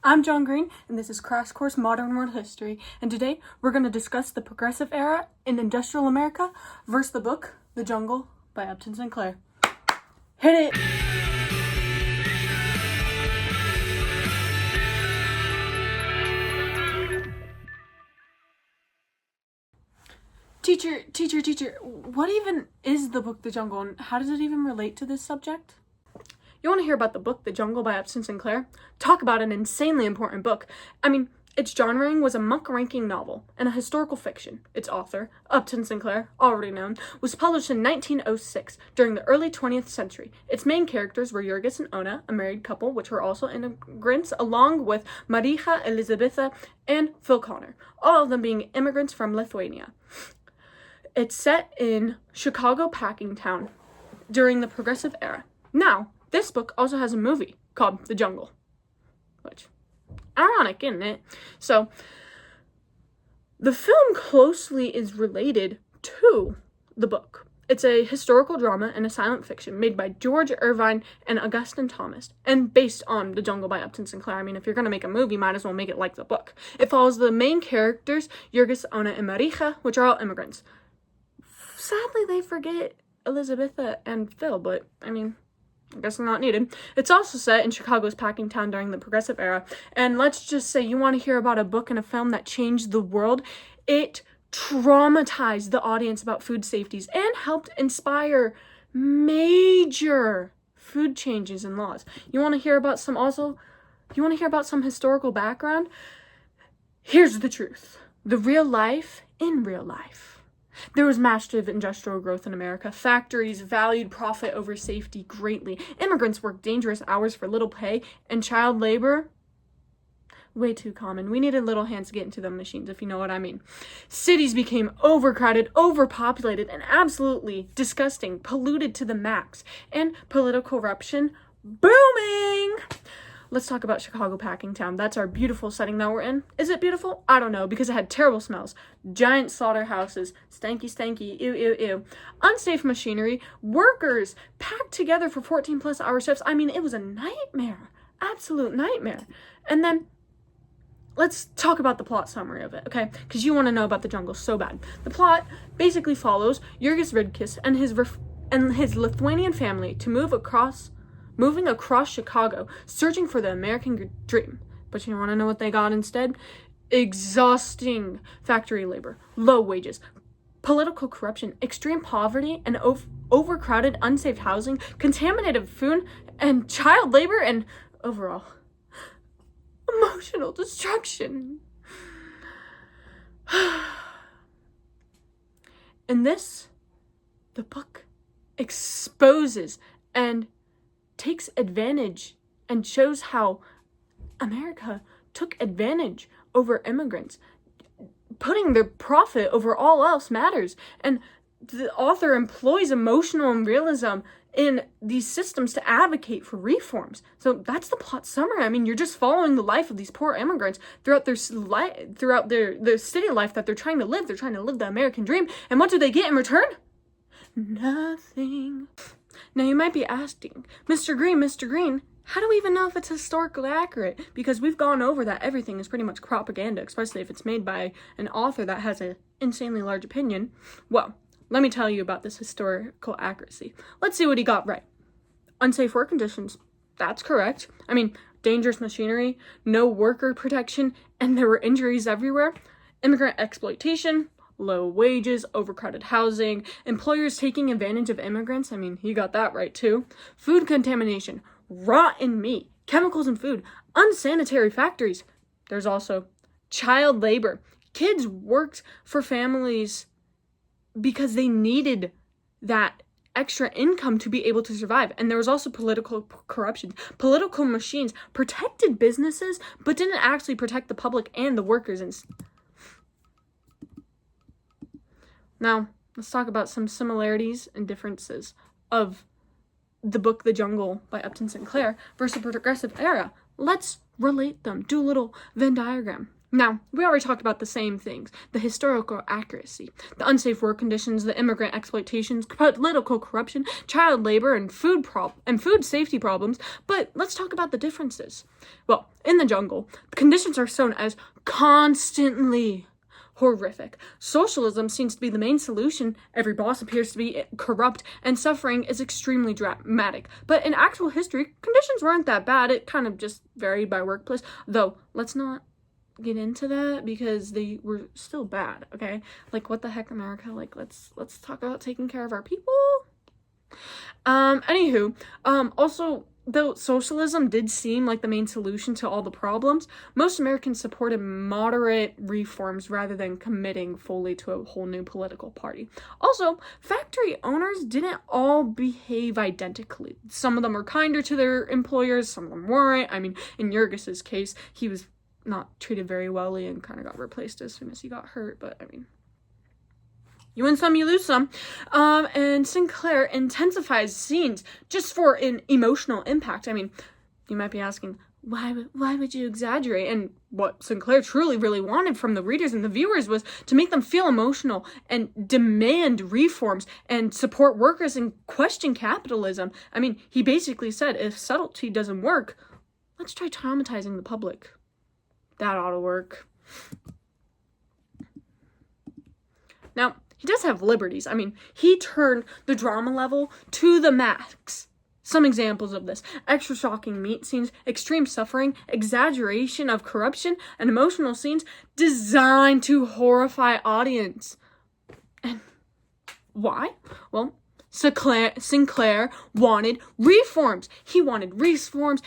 I'm John Green, and this is Crash Course Modern World History, and today we're going to discuss the Progressive Era in Industrial America versus the book The Jungle by Upton Sinclair. Hit it! Teacher, what even is the book The Jungle, and how does it even relate to this subject? You want to hear about the book The Jungle by Upton Sinclair? Talk about an insanely important book. Its genrering was a muck-ranking novel and a historical fiction. Its author, Upton Sinclair, already known, was published in 1906 during the early 20th century. Its main characters were Jurgis and Ona, a married couple which were also immigrants, along with Marija, Elizabetha, and Phil Connor, all of them being immigrants from Lithuania. It's set in Chicago packing town during the Progressive Era. Now, this book also has a movie called The Jungle, which, ironic, isn't it? So, the film closely is related to the book. It's a historical drama and a silent fiction made by George Irvine and Augustine Thomas, and based on The Jungle by Upton Sinclair. If you're going to make a movie, might as well make it like the book. It follows the main characters, Jurgis, Ona, and Marija, which are all immigrants. Sadly, they forget Elizabetha and Phil, but, I guess they're not needed. It's also set in Chicago's packing town during the Progressive Era, and let's just say you want to hear about a book and a film that changed the world. It traumatized the audience about food safeties and helped inspire major food changes and laws. You want to hear about some historical background? Here's the truth. The real life in real life. There was massive industrial growth in America. Factories valued profit over safety greatly. Immigrants worked dangerous hours for little pay, and child labor, way too common. We needed little hands to get into the machines, if you know what I mean. Cities became overcrowded, overpopulated, and absolutely disgusting, polluted to the max. And political corruption booming! Let's talk about Chicago packing town. That's our beautiful setting that we're in. Is it beautiful? I don't know, because it had terrible smells. Giant slaughterhouses, stanky, ew. Unsafe machinery, workers packed together for 14 plus hour shifts. It was a nightmare. Absolute nightmare. And then, let's talk about the plot summary of it, okay? Because you want to know about the jungle so bad. The plot basically follows Jurgis Ridkis and his Lithuanian family to moving across Chicago, searching for the American dream. But you want to know what they got instead? Exhausting factory labor, low wages, political corruption, extreme poverty, and overcrowded, unsafe housing, contaminated food, and child labor, and overall, emotional destruction. In this, the book exposes and takes advantage and shows how America took advantage over immigrants, putting their profit over all else matters. And the author employs emotional and realism in these systems to advocate for reforms. So that's the plot summary. You're just following the life of these poor immigrants throughout their city life that they're trying to live. They're trying to live the American dream. And what do they get in return? Nothing. Now you might be asking, Mr. Green, how do we even know if it's historically accurate? Because we've gone over that everything is pretty much propaganda, especially if it's made by an author that has an insanely large opinion. Well, let me tell you about this historical accuracy. Let's see what he got right. Unsafe work conditions, that's correct. Dangerous machinery, no worker protection, and there were injuries everywhere. Immigrant exploitation, low wages, overcrowded housing, employers taking advantage of immigrants. He got that right too. Food contamination, rotten meat, chemicals in food, unsanitary factories. There's also child labor. Kids worked for families because they needed that extra income to be able to survive. And there was also political corruption. Political machines protected businesses, but didn't actually protect the public and the workers. Now, let's talk about some similarities and differences of the book The Jungle by Upton Sinclair versus the Progressive Era. Let's relate them. Do a little Venn diagram. Now, we already talked about the same things: the historical accuracy, the unsafe work conditions, the immigrant exploitations, political corruption, child labor, and food safety problems. But let's talk about the differences. Well, in the jungle, the conditions are shown as constantly horrific. Socialism seems to be the main solution. Every boss appears to be corrupt, and suffering is extremely dramatic. But in actual history, conditions weren't that bad. It kind of just varied by workplace. Though, let's not get into that because they were still bad, okay? Like, what the heck, America? Like, let's talk about taking care of our people. Also, though socialism did seem like the main solution to all the problems, most Americans supported moderate reforms rather than committing fully to a whole new political party. Also, factory owners didn't all behave identically. Some of them were kinder to their employers, some of them weren't. I mean, in Jurgis's case, he was not treated very well and kind of got replaced as soon as he got hurt, but I mean, you win some, you lose some. And Sinclair intensifies scenes just for an emotional impact. I mean, you might be asking, why would you exaggerate? And what Sinclair truly really wanted from the readers and the viewers was to make them feel emotional and demand reforms and support workers and question capitalism. I mean, he basically said, if subtlety doesn't work, let's try traumatizing the public. That ought to work. Now, he does have liberties. I mean, he turned the drama level to the max. Some examples of this: extra shocking meat scenes, extreme suffering, exaggeration of corruption, and emotional scenes designed to horrify audience. And why? Well, Sinclair wanted reforms. He wanted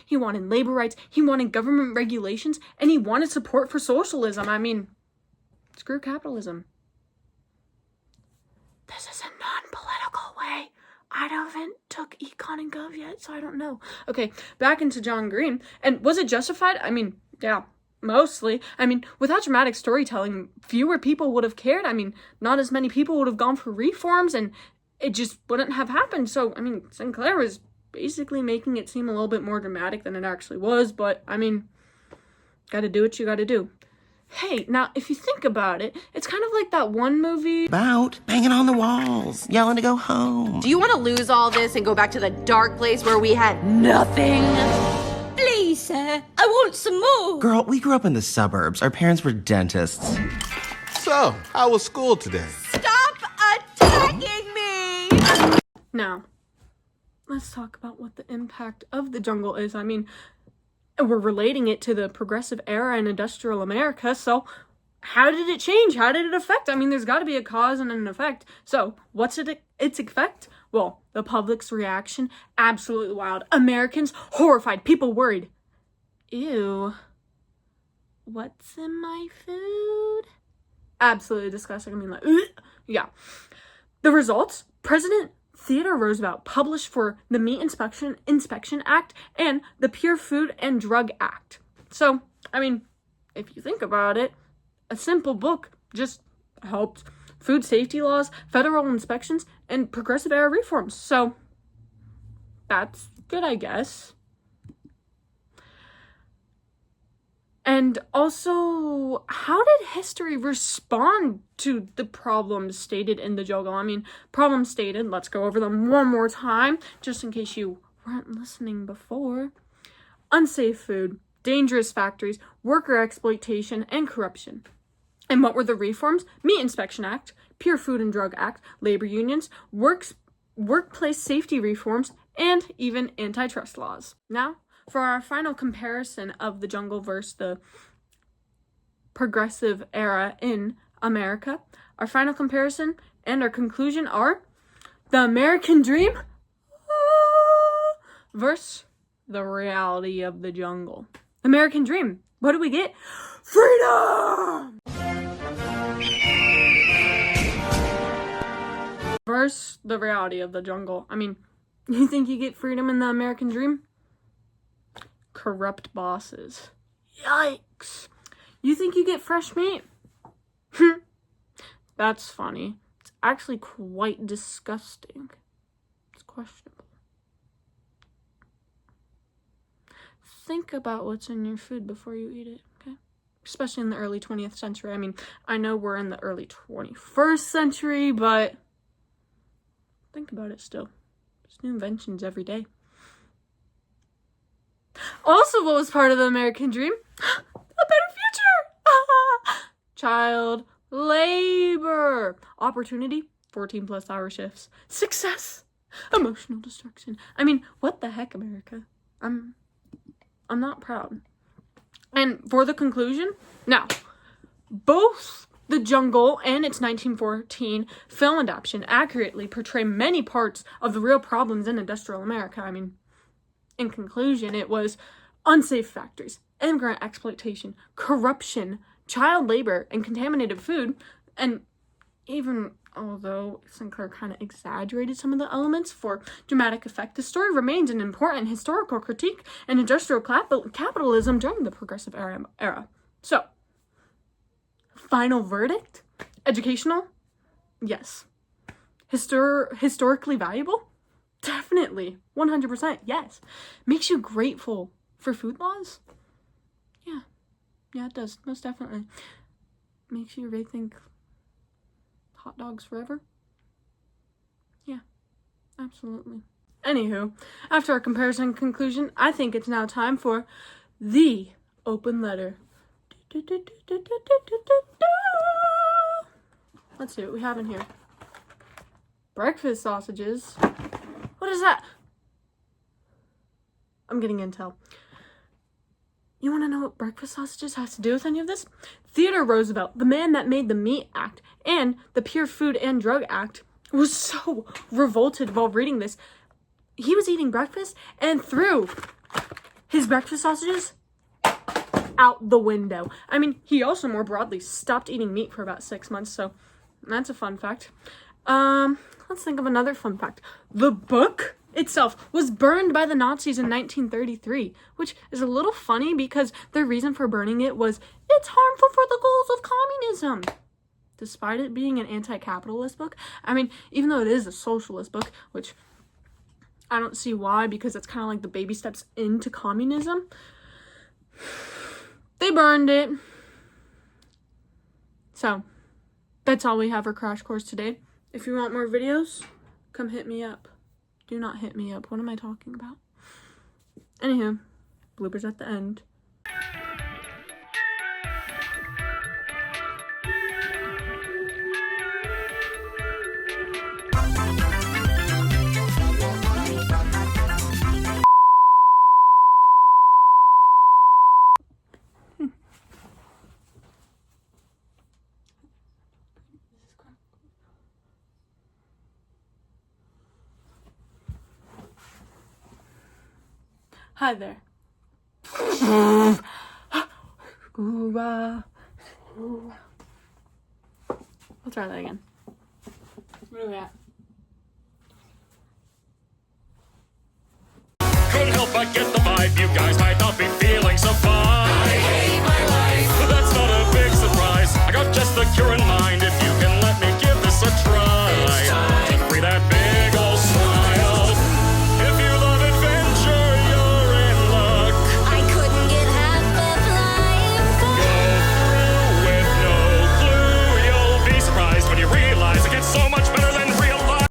he wanted labor rights, he wanted government regulations, and he wanted support for socialism. I mean, screw capitalism. This is a non-political way. I haven't took econ and gov yet, so I don't know. Okay, back into John Green. And was it justified? I mean, yeah, mostly. I mean, without dramatic storytelling, fewer people would have cared. I mean, not as many people would have gone for reforms, and it just wouldn't have happened. So, I mean, Sinclair was basically making it seem a little bit more dramatic than it actually was, but, I mean, gotta do what you gotta do. Hey, now, if you think about it, it's kind of like that one movie about banging on the walls, yelling to go home. Do you want to lose all this and go back to the dark place where we had nothing? Please, sir, I want some more. Girl, we grew up in the suburbs. Our parents were dentists. So, how was school today? Stop attacking me! Now, let's talk about what the impact of the jungle is. I mean, we're relating it to the progressive era in industrial America, so how did it change? How did it affect? I mean, there's got to be a cause and an effect. So, what's its effect? Well, the public's reaction, absolutely wild. Americans horrified, people worried. Ew. What's in my food? Absolutely disgusting. I mean, like, ugh. Yeah. The results? President Theodore Roosevelt published for the Meat Inspection Act and the Pure Food and Drug Act. So, I mean, if you think about it, a simple book just helped food safety laws, federal inspections, and progressive era reforms. So, that's good, I guess. And also, how did history respond to the problems stated in the jungle? I mean, problems stated, let's go over them one more time, just in case you weren't listening before. Unsafe food, dangerous factories, worker exploitation, and corruption. And what were the reforms? Meat Inspection Act, Pure Food and Drug Act, labor unions, workplace safety reforms, and even antitrust laws. Now, for our final comparison of the jungle versus the progressive era in America, our final comparison and our conclusion are the American dream versus the reality of the jungle. American dream. What do we get? Freedom! Versus the reality of the jungle. I mean, you think you get freedom in the American dream? Corrupt bosses. Yikes. You think you get fresh meat? That's funny. It's actually quite disgusting. It's questionable. Think about what's in your food before you eat it, okay? especially in the early 20th century. I mean, I know we're in the early 21st century, but think about it still. There's new inventions every day. Also, what was part of the American dream? A better future! Child labor. Opportunity, 14 plus hour shifts. Success, emotional destruction. I mean, what the heck, America? I'm not proud. And for the conclusion, now, both The Jungle and its 1914 film adaptation accurately portray many parts of the real problems in industrial America. I mean, in conclusion, it was unsafe factories, immigrant exploitation, corruption, child labor, and contaminated food. And even although Sinclair kind of exaggerated some of the elements for dramatic effect, the story remains an important historical critique in industrial capitalism during the Progressive era. So, final verdict? Educational? Yes. Historically valuable? Definitely. 100%. Yes. Makes you grateful for food laws? Yeah. Yeah, it does. Most definitely. Makes you rethink hot dogs forever? Yeah. Absolutely. Anywho, after our comparison conclusion, I think it's now time for the open letter. Let's see what we have in here. Breakfast sausages. What is that? I'm getting intel. You want to know what breakfast sausages has to do with any of this? Theodore Roosevelt, the man that made the Meat Act and the Pure Food and Drug Act, was so revolted while reading this. He was eating breakfast and threw his breakfast sausages out the window. I mean, he also more broadly stopped eating meat for about 6 months, so that's a fun fact. Let's think of another fun fact. The book itself was burned by the Nazis in 1933, which is a little funny because their reason for burning it was it's harmful for the goals of communism. Despite it being an anti-capitalist book, I mean, even though it is a socialist book, which I don't see why, because it's kind of like the baby steps into communism, they burned it. So, that's all we have for Crash Course today. If you want more videos, come hit me up. Do not hit me up. What am I talking about? Anywho, bloopers at the end. Hi there. Let's try that again. Where are we at? Couldn't help but get the vibe. You guys might not be feeling so fine. I hate my life. That's not a big surprise. I got just the cure in mind. If you can let me give this a try. It's time to free that big old smile. If you love adventure, you're in luck. I couldn't get half the flying Go through with no clue. You'll be surprised when you realize it gets so much better than real life.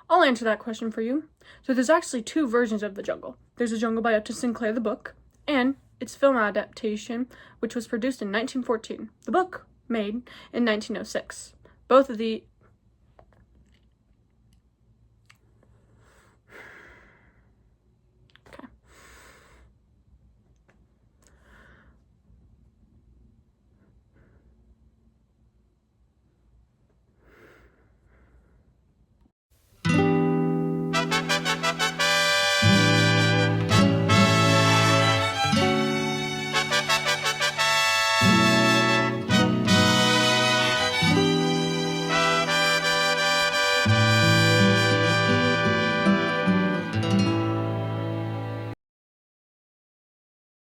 I'll answer that question for you. So there's actually two versions of The Jungle. There's The Jungle by Upton Sinclair, the book, and its film adaptation, which was produced in 1914. The book, made in 1906. Both of the